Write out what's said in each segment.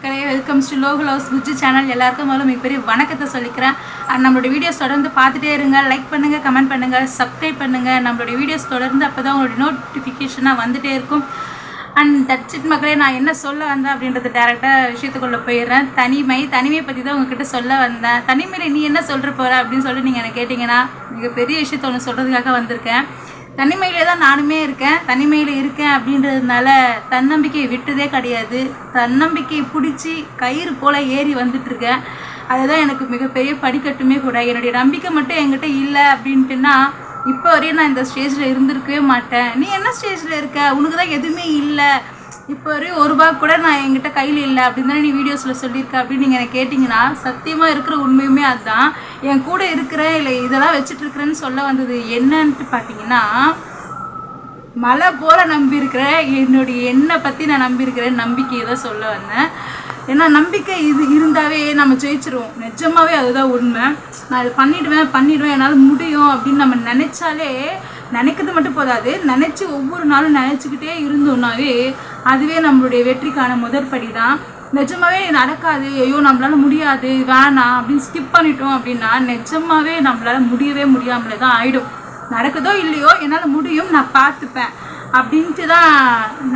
மக்களே, welcomes to local house குஜ்ஜி channel. எல்லாருக்கும் முதல்ல மிகப்பெரிய வணக்கத்தை சொல்லிக்கிறேன். நம்மளுடைய வீடியோஸ் தொடர்ந்து பார்த்துட்டே இருங்க. லைக் பண்ணுங்கள், கமெண்ட் பண்ணுங்கள், சப்ஸ்கிரைப் பண்ணுங்கள். நம்மளுடைய வீடியோஸ் தொடர்ந்து அப்போ தான் உங்களுடைய நோட்டிஃபிகேஷனாக வந்துகிட்டே இருக்கும். அண்ட் தட்ஸ் இட் மக்களே. நான் என்ன சொல்ல வந்தேன் அப்படின்றது டேரெக்டாக விஷயத்துக்குள்ளே போயிடுறேன். தனிமையை பற்றி தான் உங்ககிட்ட சொல்ல வந்தேன். தனிமையில் நீ என்ன சொல்கிற போகிற அப்படின்னு சொல்லி நீங்கள் எனக்கு கேட்டிங்கன்னா மிகப்பெரிய விஷயத்த ஒன்று சொல்கிறதுக்காக வந்திருக்கேன். தனிமையிலே தான் நானுமே இருக்கேன். தனிமையில் இருக்கேன் அப்படின்றதுனால தன்னம்பிக்கையை விட்டதே கிடையாது. தன்னம்பிக்கையை பிடிச்சி கயிறு போல் ஏறி வந்துட்டுருக்கேன். அதுதான் எனக்கு மிகப்பெரிய படிக்கட்டுமே கூட. என்னுடைய நம்பிக்கை மட்டும் என்கிட்ட இல்லை அப்படின்ட்டுன்னா இப்போ வரையும் நான் இந்த ஸ்டேஜில் இருந்திருக்கவே மாட்டேன். நீ என்ன ஸ்டேஜில் இருக்க? உனக்கு தான் எதுவுமே இல்லை. இப்போ வரையும் ₹1 கூட நான் என்கிட்ட கையில் இல்லை அப்படின்னு தானே நீ வீடியோஸில் சொல்லியிருக்க அப்படின்னு நீங்கள் எனக்கு கேட்டிங்கன்னா சத்தியமாக இருக்கிற உண்மையுமே அதுதான். என் கூட இருக்கிறேன் இல்லை இதெல்லாம் வச்சுட்ருக்கிறேன்னு சொல்ல வந்தது என்னன்ட்டு பார்த்தீங்கன்னா, மழை போல் நம்பியிருக்கிறேன். என்னுடைய எண்ணை பற்றி நான் நம்பியிருக்கிறேன். நம்பிக்கையை தான் சொல்ல வந்தேன். ஏன்னா நம்பிக்கை இருந்தாவே நம்ம ஜெயிச்சிருவோம். நிஜமாகவே அதுதான் உண்மை. நான் இது பண்ணிவிடுவேன் என்னால் முடியும் அப்படின்னு நம்ம நினச்சாலே, நினைக்கிறது மட்டும் போதாது, நினச்சி ஒவ்வொரு நாளும் நினச்சிக்கிட்டே இருந்தோம்னாவே அதுவே நம்மளுடைய வெற்றிக்கான முதற்படி தான். நிஜமாகவே நடக்காது, ஐயோ நம்மளால் முடியாது, வேணாம் அப்படின்னு ஸ்கிப் பண்ணிட்டோம் அப்படின்னா நிஜமாகவே நம்மளால் முடியாமலே தான் ஆகிடும். நடக்குதோ இல்லையோ என்னால் முடியும், நான் பார்த்துப்பேன் அப்படின்ட்டு தான்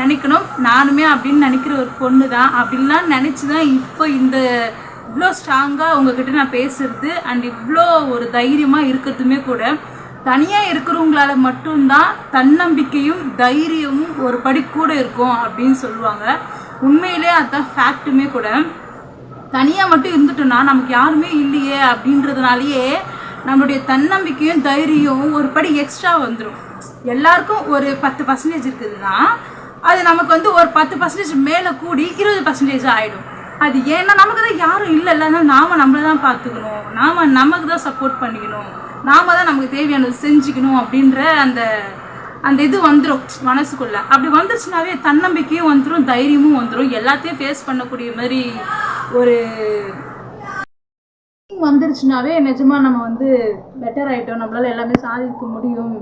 நினைக்கணும். நானுமே அப்படின்னு நினைக்கிற ஒரு பொண்ணு தான். அப்படின்லாம் நினச்சி தான் இப்போ இவ்வளோ ஸ்ட்ராங்காக உங்ககிட்ட நான் பேசுகிறது அண்ட் இவ்வளோ ஒரு தைரியமாக இருக்கிறதுமே கூட. தனியாக இருக்கிறவங்களால மட்டும்தான் தன்னம்பிக்கையும் தைரியமும் ஒரு படி கூட இருக்கும் அப்படின்னு சொல்லுவாங்க. உண்மையிலே அதுதான் ஃபேக்ட்டுமே கூட. தனியாக மட்டும் இருந்துட்டோன்னா நமக்கு யாருமே இல்லையே அப்படின்றதுனாலேயே நம்மளுடைய தன்னம்பிக்கையும் தைரியம் ஒரு படி எக்ஸ்ட்ரா வந்துடும். எல்லாருக்கும் ஒரு 10% இருக்குதுன்னா அது நமக்கு ஒரு 10% மேலே கூடி 20% ஆகிடும். அது ஏன்னா நமக்கு தான் யாரும் இல்லைல்ல, நாம் நம்மளை தான் பார்த்துக்கணும், நமக்கு தான் சப்போர்ட் பண்ணிக்கணும், நாம் தான் நமக்கு தேவையானது செஞ்சுக்கணும் அப்படின்ற அந்த இது வந்துடும் மனசுக்குள்ளே. அப்படி வந்துருச்சுனாவே தன்னம்பிக்கையும் வந்துடும், தைரியமும் வந்துடும். எல்லாத்தையும் ஃபேஸ் பண்ணக்கூடிய மாதிரி ஒரு வந்துருச்சுனாவே நிஜமாக நம்ம பெட்டர் ஆகிட்டோம், நம்மளால் எல்லாமே சாதிக்க முடியும்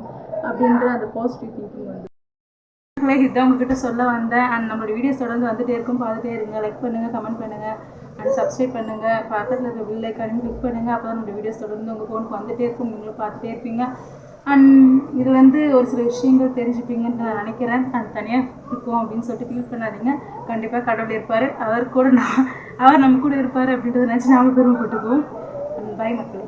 அப்படின்ற அந்த பாசிட்டிவ் திங்கிங் வந்து இதுதான் உங்ககிட்ட சொல்ல வந்தேன். அண்ட் நம்மளோட வீடியோஸ் தொடர்ந்து வந்துகிட்டே இருக்கும். பார்த்துட்டே இருங்க. லைக் பண்ணுங்கள், கமெண்ட் பண்ணுங்கள் அண்ட் சப்ஸ்கிரைப் பண்ணுங்கள். பக்கத்தில் இருக்க பெல் ஐக்கானையும் கிளிக் பண்ணுங்கள். அப்போ தான் நம்மளோட வீடியோஸ் தொடர்ந்து உங்கள் ஃபோனுக்கு வந்துகிட்டே இருக்கும். நீங்களும் பார்த்துட்டே இருப்பீங்க. அண்ட் இதுலேருந்து ஒரு சில விஷயங்கள் தெரிஞ்சுப்பீங்கன்னு நான் நினைக்கிறேன். அண்ட் தனியாக இருக்கும் அப்படின்னு சொல்லிட்டு ஃபீல் பண்ணாதீங்க. கண்டிப்பாக கடவுள் இருப்பார். அவர் நம்ம கூட இருப்பார் அப்படின்றத நினச்சி நாம பெருமைப்பட்டுக்குவோம். பாய் மக்களே.